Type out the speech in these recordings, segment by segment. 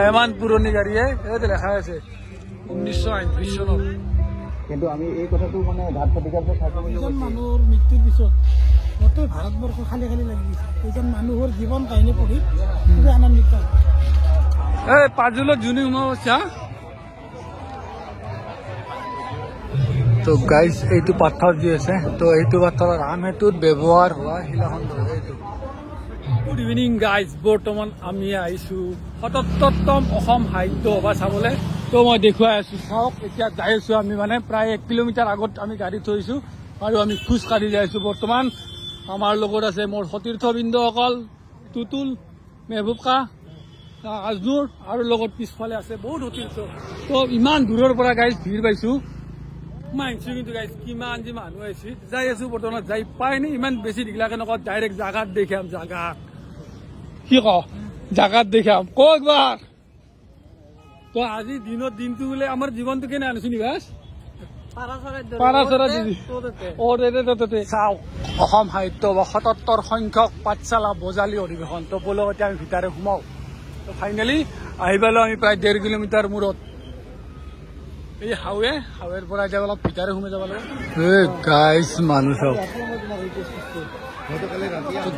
ইমান পুৰণি গাড়ী এইটো লেখা আছে 1938 চনত কিন্তু আমি এই কথাটো মানে ঘাট প্ৰতিকাৰ এজন মানুহৰ মৃত্যুৰ পিছত গোটেই ভাৰতবৰ্ষ খালী খালী লাগি গৈছে এজন মানুহৰ জীৱন কাহিনী পঢ়ি খুবেই আনন্দিত এই পাজুলত জুনি সোমাবছা তো গাইজ এইটো পাথৰ যি আছে তো এইটো পাথৰৰ ৰাম সেতুত ব্যৱহাৰ হোৱা শিলাখণ্ড এইটো গুড ইভিনিং গাইজ বৰ্তমান আমি আহিছোঁ ৭৭তম অসম সাহিত্য সভা চাবলৈ তো মই দেখুৱাই আছোঁ চাওক এতিয়া যাই আছোঁ আমি মানে প্ৰায় 1 কিলোমিটাৰ আগত আমি গাড়ী থৈছোঁ আৰু আমি খোজ কাঢ়ি যাই আছোঁ বৰ্তমান আমাৰ লগত আছে মোৰ সতীৰ্থবৃন্দসকল তুতুল মেহবুবকা আজনুৰ আৰু লগত পিছফালে আছে বহুত সতীৰ্থ তো ইমান দূৰৰ পৰা গাইজ ভিৰ পাইছোঁ মানিছোঁ কিন্তু গাইজ কিমান যে মানুহ আহিছে যাই আছোঁ বৰ্তমানত যাই পাই নি ইমান বেছি দীঘলাকে নকওঁ ডাইৰেক্ট জাগাত দেখাম জাগাত কি ক জাগাত দেখাম ক একবাৰ তো আজি দিনটো বোলে আমাৰ জীৱনটো কেনে আনিছো নি বাছ অসম সাহিত্য বা ৭৭ সংখ্যক পাঠশালা বজালী অধিৱেশন তো বলগতে আমি ভিতৰে সোমাও তো ফাইনেলি আহি পালো আমি প্ৰায় 1.5 কিলোমিটাৰ মূৰত এই হাৱেৰ পৰা এতিয়া অলপ ভিতৰে সোমাই যাব লাগে গাইজ মানুহ চব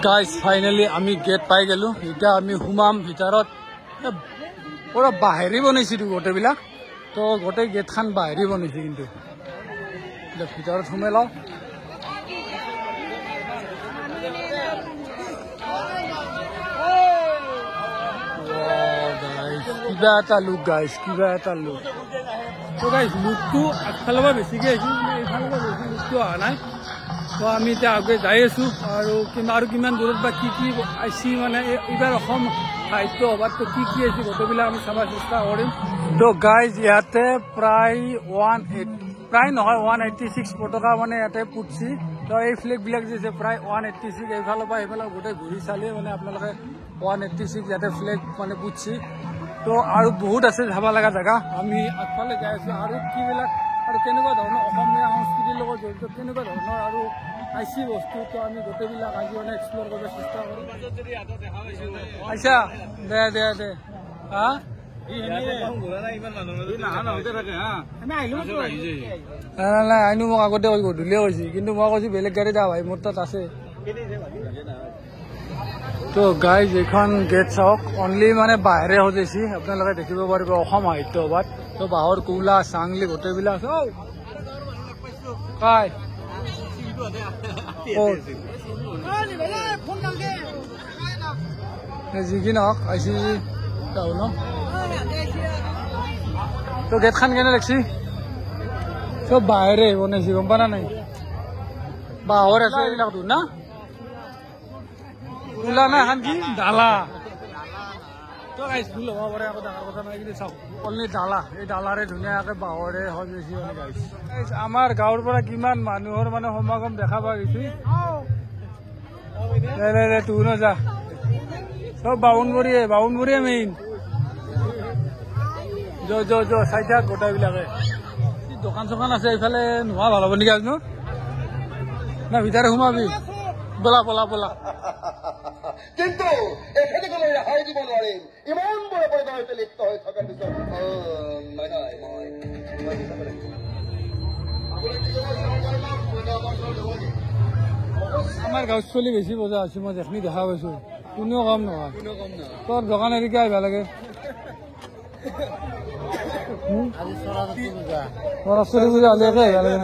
গাইজ ফাইনেলি আমি গেট পাই গেলো এতিয়া আমি সোমাম ভিতৰত পুৰা বাহিৰী বনাইছিলো গোটেইবিলাক তো গোটেই গেটখন বাহিৰী বনাইছে কিন্তু ভিতৰত সোমাই লওঁ কিবা এটা লুক গাইজ কিবা এটা লুক তো গাইজ লুকটো আগফালৰ পৰা বেছিকৈ আহিছোঁ কিন্তু এইফালৰ পৰা বেছি লুকটো অহা নাই তো আমি এতিয়া আগে যাই আছোঁ আৰু কিমান দূৰত বা কি আহিছে মানে এইবাৰ অসম সাহিত্য সভাত কি আহিছে গোটেইবিলাক আমি চাব চেষ্টা কৰিম তো গাইজ ইয়াতে প্ৰায় 186 পতাকা মানে ইয়াতে পুতছি তো এই ফ্লেগবিলাক যে আছে প্ৰায় 186 এইফালৰ পৰা এইফালে গোটেই ঘূৰি চালিয়ে মানে আপোনালোকে 186 ইয়াতে ফ্লেগ মানে পুতছি তো আৰু বহুত আছে যাব লগা জেগা আমি আগফালে যাই আছোঁ আৰু কিবিলাক আৰু কেনেকুৱা ধৰণৰ অসমীয়া সংস্কৃতিৰ লগত জড়িত কেনেকুৱা ধৰণৰ আৰু আইচি বস্তু তো আমি গোটেইবিলাক আজি মানে এক্সপ্ল'ৰ কৰিব চেষ্টা কৰিম আচ্ছা দে হা আইনো মোক আগতে গধূলিয়ে কৈছে কিন্তু মই কৈছো বেলেগ গাড়ী দা ভাই মোৰ তাত আছে তো গাইজ এইখন গেট চাওক অনলি মানে বাহিৰে সজাইছে আপোনালোকে দেখিব পাৰিব অসম সাহিত্য সভাত তো বাঁহৰ কুলা চাংলি গোটেইবিলাক কাই যিকি নহওক আহিছে ন তো গেটখন কেনে লাগছি চব বাহিৰে বনাইছে গম পানা নাই বাঁহৰ আছে এইবিলাক না কুলা না এখন কি ডালা তো গাইজ ফুল হ'ব পাৰে আকৌ ডাঙৰ কথা নাই কিন্তু চাওক অনলি ডালা এই ডালাৰে ধুনীয়াকৈ বাঁহৰে সজাইছে মানে গাইজ আমাৰ গাঁৱৰ পৰা কিমান মানুহৰ মানে সমাগম দেখা পোৱা গৈছে তোৰ নযা চব বাউনবুৰীয়ে মেইন চাই থাক গোটাইবিলাকে দোকান চোকান আছে এইফালে নোহোৱা ভাল হ'ব নেকি আজি না ভিতৰে সোমাবি বলা কিন্তু এখানে কোনো ৰেহাই দিব নোৱাৰিম ইমান বড় পৰ্যায়তে লিপ্ত হৈ থকাৰ পিছত আমাৰ গাঁৱত চলি বেছি বজা আছে মই যেখনি দেখা পাইছো কোনেও কম নহয় তোৰ দোকান এৰিকে আহিব লাগে সৰস্বতী পূজা হলে আহিব লাগে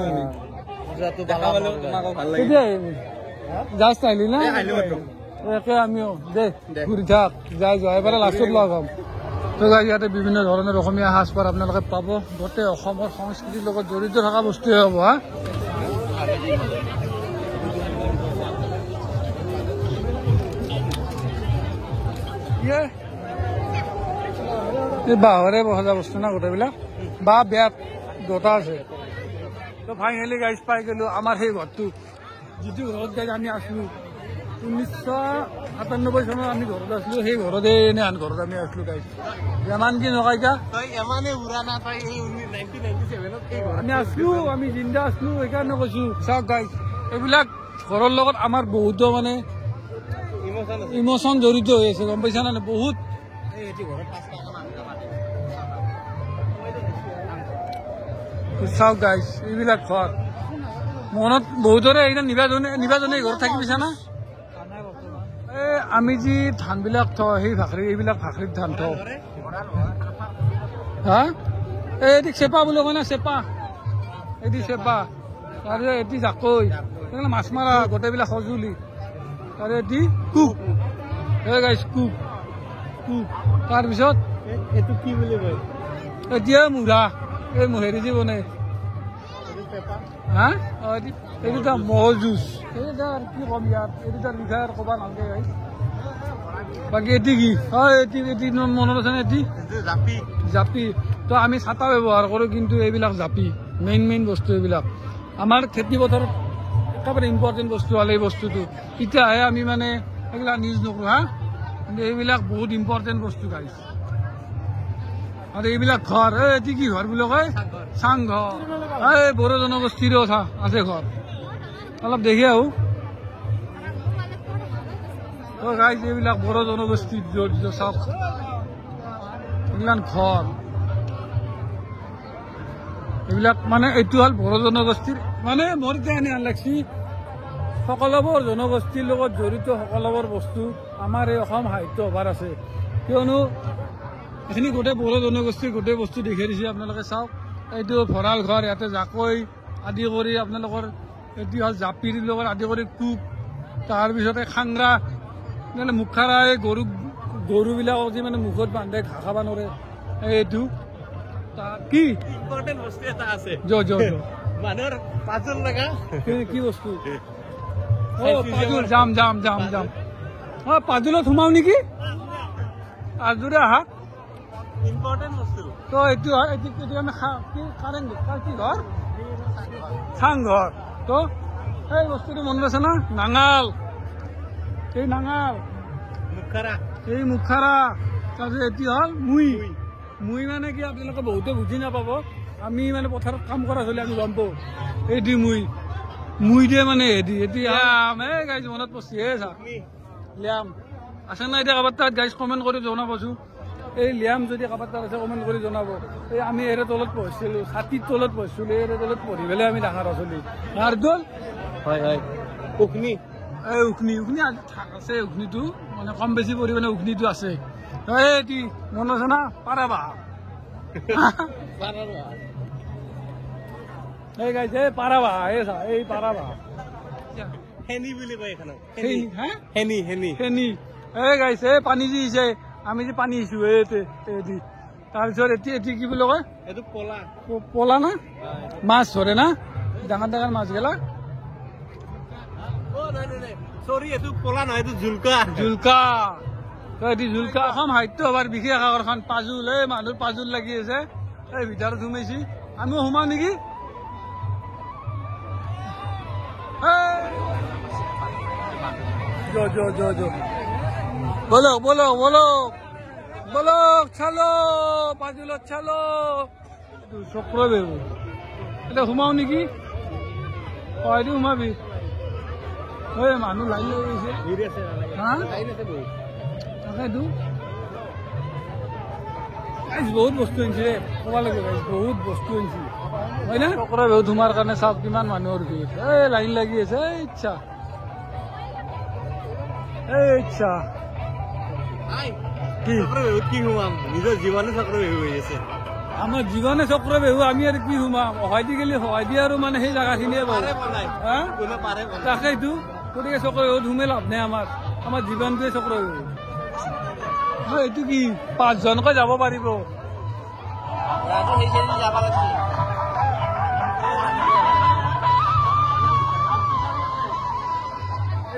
কেতিয়া আহিবি জাষ্ট আহিলি না একে আমিও দে ঘূৰি থাক যাই যোৱা এবাৰ লাষ্টত লগ হ'ম তো গাইজ ইয়াতে বিভিন্ন ধৰণৰ অসমীয়া সাজপাৰ আপোনালোকে পাব গোটেই অসমৰ সংস্কৃতিৰ লগত জড়িত থকা বস্তুৱে হ'ব হা এই বাঁহৰে সজা বস্তু না গোটেইবিলাক বা বেত দুটা আছে তো ফাইনেলি গাইজ পাই গেলো আমাৰ সেই ঘৰটো যিটো ঘৰত গাইজ আমি আছিলো 1997 চনত আমি ঘৰত আছিলো সেই ঘৰতে এনে আন ঘৰত আমি আছিলো গাইজ ইমান কি নকাইকা আমি আছিলো আমি জিন্দা আছিলো সেইকাৰণে কৈছো চাওক গাইজ এইবিলাক ঘৰৰ লগত আমাৰ বহুতো মানে ইমোচন জড়িত হৈ আছে গম পাইছা না বহুত চাওক গাইজ এইবিলাক ঘৰ মনত বহুতৰে এইবিলাক নিবাজনে ঘৰত থাকি পিছা না এই আমি যি ধানবিলাক থওঁ সেই ভাকৰি এইবিলাক ভাকৰিত ধান থওঁ হা এটি চেপা বুলি কয় না চেপা এটি চেপা তাৰে এটি জাকৈ মাছ মাৰা গোটেইবিলাক সঁজুলি তাৰে এটি কুক এই গাইজ কুক কুক তাৰপিছত এইটো কি বুলি কয় এতিয়া মুঢ়া এই হেৰি যি বনাই হা এইটো তাৰ ম'হৰ জুচ এইটো আৰু কি ক'ম ইয়াত এইটো তাৰ বিষয়ে আৰু ক'ব নালাগে গাইজ বাকী এটি কি এটি মনত আছে নে এটি জাপি তো আমি ছাতা ব্যৱহাৰ কৰোঁ কিন্তু এইবিলাক জাপি মেইন বস্তু এইবিলাক আমাৰ খেতি পথাৰত একেবাৰে ইম্পৰ্টেণ্ট বস্তু হ'ল এই বস্তুটো এতিয়াহে আমি মানে এইবিলাক নিউজ নকৰোঁ হা কিন্তু এইবিলাক বহুত ইম্পৰ্টেণ্ট বস্তু গাইজ আৰু এইবিলাক ঘৰ এটি কি ঘৰ বুলি কয় চাংঘৰ এই বড়ো জনগোষ্ঠীৰো আছে ঘৰ অলপ দেখি আহোঁ গাইজ এইবিলাক বড়ো জনগোষ্ঠীৰ জড়িত চাওক এইবিলাক ঘৰ এইবিলাক মানে এইটো হ'ল বড়ো জনগোষ্ঠীৰ মানে মোৰ এতিয়া এনে লাগছি সকলোবোৰ জনগোষ্ঠীৰ লগত জড়িত সকলোবোৰ বস্তু আমাৰ এই অসম সাহিত্য সভাৰ আছে কিয়নো এইখিনি গোটেই বড়ো জনগোষ্ঠীৰ গোটেই বস্তু দেখাই দিছে আপোনালোকে চাওক এইটো ভঁৰাল ঘৰ ইয়াতে জাকৈ আদি কৰি আপোনালোকৰ এইটো হ'ল জাপিৰ লগত আদি কৰি কুক তাৰপিছতে খাংৰা মানে মুখাৰা এই গৰুবিলাকক যি মানে মুখত বান্ধে ঘাঁহ খাব নোৱাৰে এইটো কি ইম্পৰ্টেণ্ট বস্তু এটা আছে মানুহৰ পাজল লগা কি বস্তু পাজুল যাম পাজুলত সোমাও নেকি আজোৰে আহা ইম্পৰ্টেণ্ট বস্তু তো এইটো আমি কি ঘৰ চাংঘৰ তো এই বস্তুটো মনত আছে না নাঙাল এই নাঙাল এই মুখাৰা তাৰপিছত এটি হ'ল মুই মানে কি আপোনালোকে বহুতে বুজি নাপাব আমি মানে পথাৰত কাম কৰা চলি আমি গম পাওঁ এইটি মুই দিয়ে মানে এটি গাইজ মনত পৰছি চা লিয়াম আছে না এতিয়া কাৰোবাৰ তাত গাইজ কমেণ্ট কৰি জনাবচোন এই লিয়াম যদি কাৰোবাৰ তাত আছে কমেণ্ট কৰি জনাব এই আমি এৰে তলত পঢ়িছিলোঁ ছাতিৰ তলত পঢ়িছিলোঁ এৰে তলত পঢ়ি পেলাই আমি ডাঙৰ আছিলোঁ নাৰদল হয় উখনি এই উখনি আছে উখনিটো মানে কম বেছি পৰিমাণে উখনিটো আছে এইটি মনত আছে না পাৰাবা এই গাইজ এই পাৰাবা এই পাৰাবা হেনি বুলি কয় এখনক হেনি এই গাইজ এই পানী যি আহিছে আমি যে পানী আহিছো এই তাৰপিছত এটি কি বুলি কয় এইটো পলা না মাছ ধৰে না ডাঙৰ মাছগেলা চৰি এইটো পলা নহয় এইটো জুলকা এটি জুলকা অসম সাহিত্য সভাৰ বিশেষ আকৰ্ষণ পাজুল এই মানুহৰ পাজুল লাগি আছে এই ভিতৰত সোমাইছি আমিও সোমাও নেকি বলক চালো পাজুলত চালো চক্ৰ বেহু এতিয়া সোমাও নেকি এইটো সোমাবি মানুহ লাইন লৈ গৈছে তাকেতো বহুত বস্তু আনিছে ৰে ক'ব লাগিব বহুত বস্তু আনিছে হয় না চক্ৰ বেহু ধুমাৰ কাৰণে চাওক কিমান মানুহৰ ভিৰ এই লাইন লাগি আছে ইচ্ছা কি সোমাম নিজৰ জীৱনে চক্ৰ বেহু হৈ আছে আমাৰ জীৱনে চক্ৰ বেহু আমি আৰু কি সোমাম সহায় দি গেলি সহায় দি আৰু মানে সেই জাগাখিনিয়ে তাকেইতো গতিকে চক্ৰ বেহু ধুমে লাভ নাই আমাৰ জীৱনটোৱে চক্ৰ বেহু এইটো কি 5জনকৈ যাব পাৰিব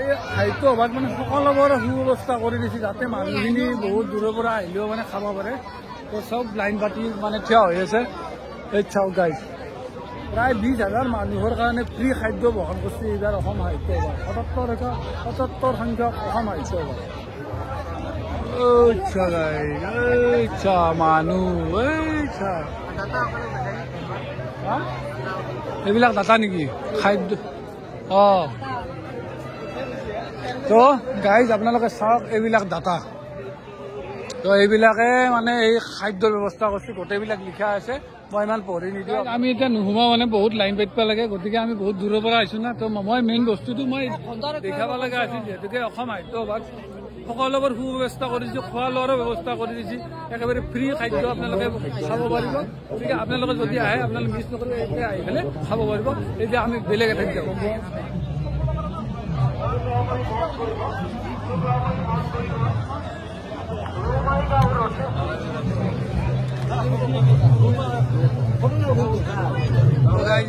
এই সাহিত্য সভাত মানে সকলোবোৰ সুব্যৱস্থা কৰি দিছে যাতে মানুহখিনি বহুত দূৰৰ পৰা আহিলেও মানে খাব পাৰে তো চব লাইন পাতি মানে থিয় হৈ আছে এই চাওক গাইজ প্ৰায় 20,000 মানুহৰ কাৰণে ফ্ৰী খাদ্য বহন কৰিছে এইবাৰ অসম সাহিত্য সভা 77 সংখ্যক অসম সাহিত্য সভা মানুহ এইবিলাক দাতা নেকি খাদ্য তো গাইজ আপোনালোকে চাওক এইবিলাক দাতা তো এইবিলাকে মানে এই খাদ্যৰ ব্যৱস্থা কৰিছে, গোটেইবিলাক লিখা আছে। মই ইমান পঢ়ি নিদিওঁ, আমি এতিয়া নোসোমাও, মানে বহুত লাইন পাতিব লাগে, গতিকে আমি বহুত দূৰৰ পৰা আহিছোঁ না। তো মই মেইন বস্তুটো মই দেখাব লগা আছিল, যিহেতুকে অসম সাহিত্য সভাত সকলোবোৰ সুব্যৱস্থা কৰিছোঁ, খোৱা লোৱাৰো ব্যৱস্থা কৰি দিছোঁ, একেবাৰে ফ্ৰী খাদ্য আপোনালোকে খাব পাৰিব। গতিকে আপোনালোকে যদি আহে আপোনালোকে মিছ নকৰিব, এতিয়া আহি পেলাই খাব পাৰিব। এতিয়া আমি বেলেগ এঠাইত যাওঁ।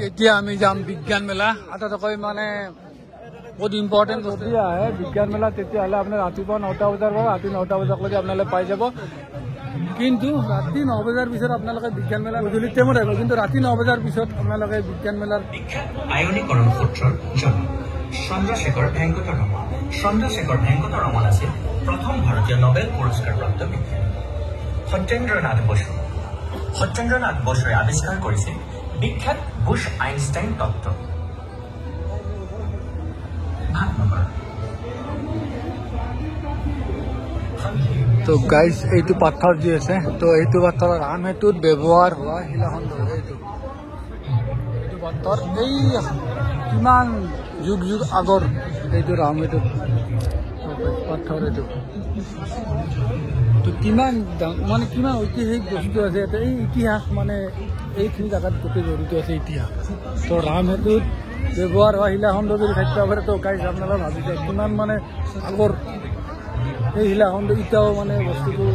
এতিয়া আমি যাম বিজ্ঞান মেলা। আটাইতকৈ মানে বহুত ইম্পৰ্টেণ্ট যদি আহে বিজ্ঞান মেলা, তেতিয়াহ'লে আপোনাৰ ৰাতিপুৱা 9টা বজাৰ পৰা ৰাতি 9টা বজালৈকে আপোনালোকে পাই যাব। কিন্তু ৰাতি 9 বজাৰ পিছত আপোনালোকে বিজ্ঞান মেলা গধূলি টাইমত আহিব, কিন্তু ৰাতি 9 বজাৰ পিছত আপোনালোকে বিজ্ঞান মেলাৰ আয়নীকৰণ সূত্ৰৰ জন্ম চন্দ্ৰশেখৰ ভেংকটৰমন। চন্দ্ৰশেখৰ ভেংকটৰমন আছিল প্ৰথম ভাৰতীয় নোবেল পুৰস্কাৰপ্ৰাপ্ত বিজ্ঞানী। সত্যেন্দ্ৰনাথ বসুৱে আৱিষ্কাৰ কৰিছিল বিখ্যাত বুছ আইনষ্টাইন তত্ত্ব। তো গাইজ এইটো পাথৰ যি আছে, তো এইটো পাথৰৰ ৰাম সেতুত ব্যৱহাৰ হোৱা শিলাখণ্ড। এইটো পাথৰ এই কিমান যুগ যুগ আগৰ এইটো ৰাম সেতুত পাথৰ। এইটো তো কিমান মানে কিমান ঐতিহাসিক বস্তু আছে ইয়াতে, এই ইতিহাস মানে এইখিনি জেগাত গোটেই জড়িত আছে ইতিহাস। তো ৰাম সেতুত ব্যৱহাৰ হোৱা শিলাখণ্ড যদি থাকিব পাৰে, তো গাইজ আপোনালোকে ভাবিছে কিমান মানে আগৰ এই শিলাখণ্ড এতিয়াও মানে বস্তুটো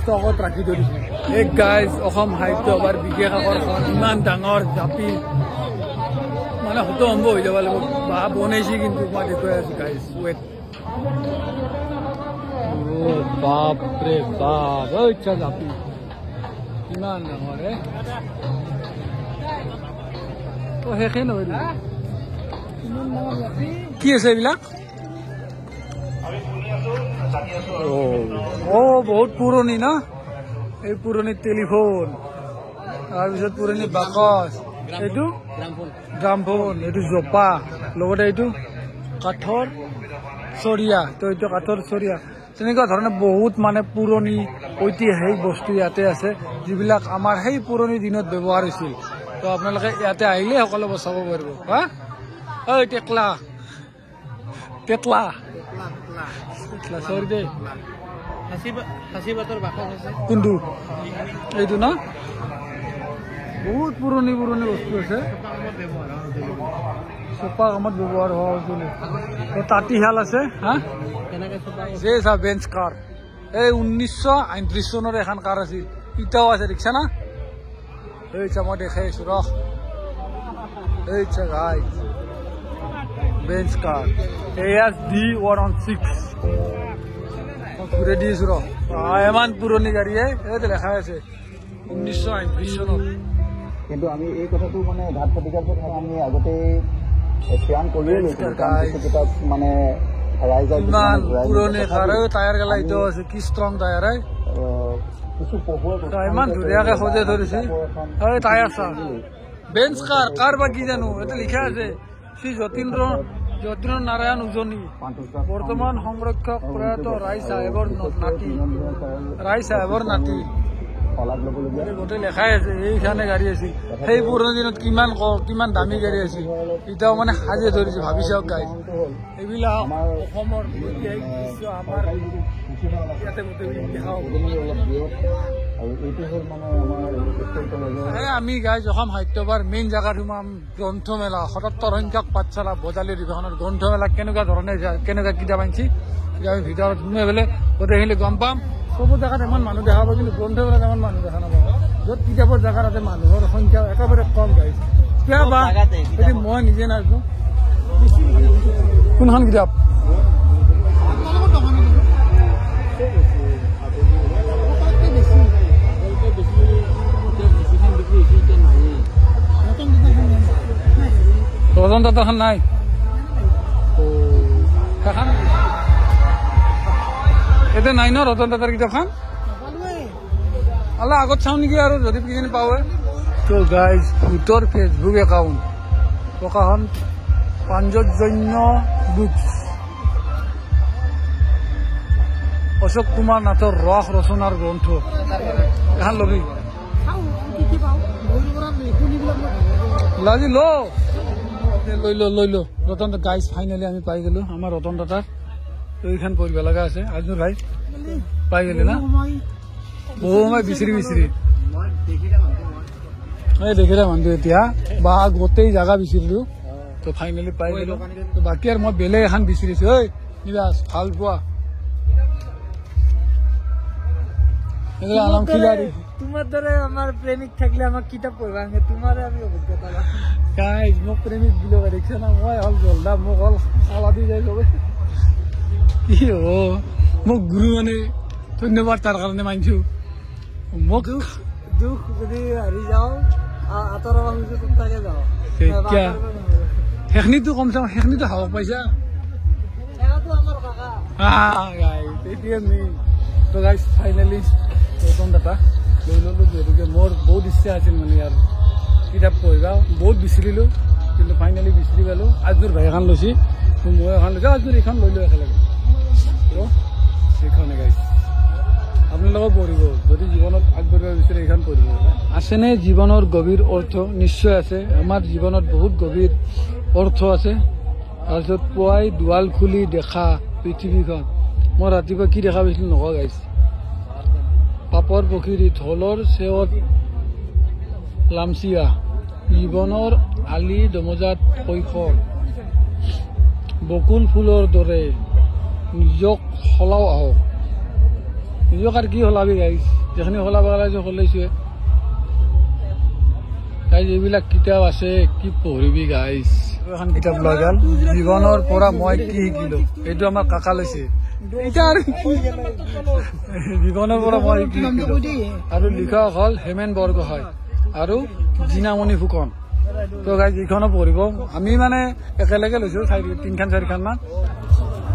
ষ্টকত ৰাখি থৈ দিছে। এই গাইজ অসম সাহিত্য সভাৰ বিশেষ আকৰ্ষণ, ইমান ডাঙৰ জাপি মানে হতভম্ব হৈ যাব লাগিব। বা বনাইছে কিন্তু মই দেখুৱাই আছোঁ গাইজ, ৱেট। বাপৰে বাপ, ইচ্ছা জাপি কিমান ডাঙৰ হে। শেষেই নহয় কি আছে এইবিলাক? বহুত পুৰণি ন, এই পুৰণি টেলিফোন, তাৰপিছত পুৰণি বাকচ, এইটো গ্ৰামফোন, এইটো জোপা, লগতে এইটো কাঠৰ চৰিয়া। তো এইটো কাঠৰ চৰিয়া, তেনেকুৱা ধৰণে বহুত মানে পুৰণি ঐতিহাসিক বস্তু ইয়াতে আছে, যিবিলাক আমাৰ সেই পুৰণি দিনত ব্যৱহাৰ হৈছিল। তো আপোনালোকে ইয়াতে আহিলে সকলোবোৰ চাব পাৰিব। হা ঐ টেকলা টেকলা চৰি দেই, কোনটো এইটো ন? বহুত পুৰণি পুৰণি বস্তু আছে, চোপা কামত ব্যৱহাৰ হোৱা হৈছিল। তাঁতীশাল আছে। হা যে চা বেঞ্চ কাৰ, এই 1938 চনৰ এখন কাৰ আছিল, ইটাও আছে, দেখিছা না? এই চা মই দেখাই আছো ৰহ, এই চা গাই বেঞ্চ কাৰ ASD-116 ঘূৰাই দি আছো ৰ। ইমান পুৰণি গাড়ী এইটো দেখাই আছে 1938 চনত। কিন্তু আমি এই কথাটো মানে ঘাট প্ৰতিকাৰ কথা আমি আগতে প্লান কৰি মানে ইমান পুৰণি কাৰ, টায়াৰ গেলা এতিয়াও আছে, কি ষ্ট্ৰং টায়াৰ। কিছু ইমান ধুনীয়াকে সজাই ধৰিছে। টায়াৰ চা, বেঞ্চ কাৰ, কাৰ বা কি জানো, এটা লিখা আছে শ্ৰী যতীন্দ্ৰ নাৰায়ণ উজনি, বৰ্তমান সংৰক্ষক প্ৰয়াত ৰায় চাহেবৰ নাতি। গোটেই লেখাই আছে, এইখানে গাড়ী আছিল। সেই পুৰণি দিনত কিমান দামী গাড়ী আছিল, এতিয়াও মানে সাজে ধৰিছে। ভাবি চাওক গাইজ, এইবিলাক অসমৰ ঐতিহাসিক দৃশ্য আমাৰ ইয়াতে গোটেইবিলাক দেখা পাব। আমি গাইজ অসম সাহিত্য সভাৰ মেইন জেগাত সোমাম, গ্ৰন্থমেলা 77 সংখ্যক পাঠশালা বজালী অধিৱেশনত গ্ৰন্থমেলা কেনেকুৱা ধৰণে কেনেকুৱা কিতাপ আনিছে, আমি ভিতৰত সোমাই পেলাই গোটেইখিনি গম পাম। সব জেগাত ইমান মানুহ দেখা পাব, কিন্তু গ্ৰন্থমেলাত ইমান মানুহ দেখা নাপাব। য'ত কিতাপৰ জেগা তাতে মানুহৰ সংখ্যা একেবাৰে কম গাইছে। কিয় বা সেইটো মই নিজে নাজানো। কোনখন কিতাপ? ৰতন টাটাখন নাই। এতিয়া নাই ন ৰতন টাটাৰ কিতাপখন? আল্লাহ আগত চাওঁ নেকি আৰু যদি কিজানি পাওঁ। তো গাইজ ভূতৰ ফেচবুক একাউণ্ট প্ৰকাশন পাঞ্জজন্য বুকছ অশোক কুমাৰ নাথৰ ৰস ৰচনাৰ গ্ৰন্থ এখন লবি চাওঁ কি পাওঁ বহিৰ পৰা শুনিবিলাক মই লাজি ল লৈ লো ৰতন গাইজ ফাইনেলি আমি পাই গেলো আমাৰ ৰতন দাদাৰ এইখন পঢ়িব লগা আছে আজনুৰ ভাই পাই গেলি না বহু সময় বিচাৰি এই দেখিলে মানুহ এতিয়া বা গোটেই জাগা বিচাৰিলো তো ফাইনেলি পাই গেলো বাকী আৰু মই বেলেগ এখন বিচাৰিছো ঐ নিবাস ভাল পোৱা আলম খিলাৰী তোমাৰ দৰে আমাৰ প্ৰেমিক থাকিলে আমাক কিতাপ পঢ়িবা তোমাৰে আমি অভিজ্ঞতা গাইজ মোক প্ৰেমিক বুলি দেখিছে না মই হল জলদা মোক হল চালা দি যাই চবে কি হ'ব মোক গুৰু মানে ধন্যবাদ তাৰ কাৰণে মানিছো মোক দুখ যদি হাৰি যাওঁ আঁতৰাব খুজিছো তাকে যাওঁ এতিয়া সেইখিনিতো কমচে কম সেইখিনিতো হাওক পাইছা আমাৰ কাকা গাইজ এতিয়া মেইন তো গাইজ ফাইনেলি ৰতন দাদা লৈ ল'লো যিহেতুকে মোৰ বহুত ইচ্ছা আছিল মানে ইয়াৰ কিতাপ পঢ়িবা বহুত বিচাৰিলোঁ কিন্তু ফাইনেলি বিচাৰি পালোঁ আজনুৰ ভাই এখন লৈছে মই এখন লৈছোঁ আজনুৰ এইখন লৈ লওঁ একেলগে তো সেইখনে গাইজ আপোনালোকেও পঢ়িব যদি জীৱনত আগবাঢ়িব বিচাৰে এইখন পঢ়িব আছেনে জীৱনৰ গভীৰ অৰ্থ নিশ্চয় আছে আমাৰ জীৱনত বহুত গভীৰ অৰ্থ আছে তাৰপিছত পুৱাই দুৱাল খুলি দেখা পৃথিৱীখন মই ৰাতিপুৱা কি দেখা পাইছিলোঁ নকওঁ গাইজ পাপৰ পুখুৰী ঢোলৰ চেৱত লামচিয়া জীৱনৰ আলি দমজাত কৈশোৰ বকুল ফুলৰ দৰে নিজক সলাও আহক নিজক আৰু কি সলাবি গাইজ যিখিনি সলাব লাগে সলাইছোৱে গাইজ এইবিলাক কিতাপ আছে কি পঢ়িবি গাইজ এখন কিতাপ লৈ গ'ল জীৱনৰ পৰা মই কি শিকিলো এইটো আমাৰ কাকা লৈছে জীৱনৰ পৰা মই কি শিকিলো আৰু লিখক হ'ল হেমেন বৰগোহাঁই আৰু জিনামণি ফুকন তো গাইজ এইখনো পঢ়িব আমি মানে একেলগে লৈছোঁ তিনিখন চাৰিখন মান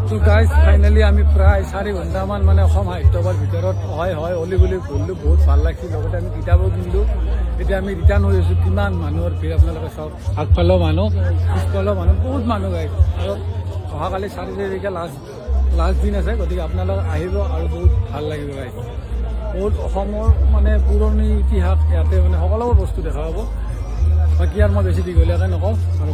তো গাইজ ফাইনেলি আমি প্ৰায় 4 ঘণ্টামান মানে অসম সাহিত্য সভাৰ ভিতৰত হয় অলি বুলি পঢ়িলোঁ বহুত ভাল লাগিছিল লগতে আমি কিতাপো কিনিলোঁ এতিয়া আমি ৰিটাৰ্ণ হৈ আছোঁ কিমান মানুহৰ ভিৰ আপোনালোকে চাওক আগফালেও মানুহ পিছফালেও মানুহ বহুত মানুহ গাইজ আৰু অহাকালি 4 তাৰিখে লাষ্ট দিন আছে গতিকে আপোনালোক আহিব আৰু বহুত ভাল লাগিব গাইজ বহুত অসমৰ মানে পুৰণি ইতিহাস ইয়াতে মানে সকলোবোৰ বস্তু দেখা পাব বাকী আৰু মই বেছি দীঘলীয়াকৈ নকওঁ আৰু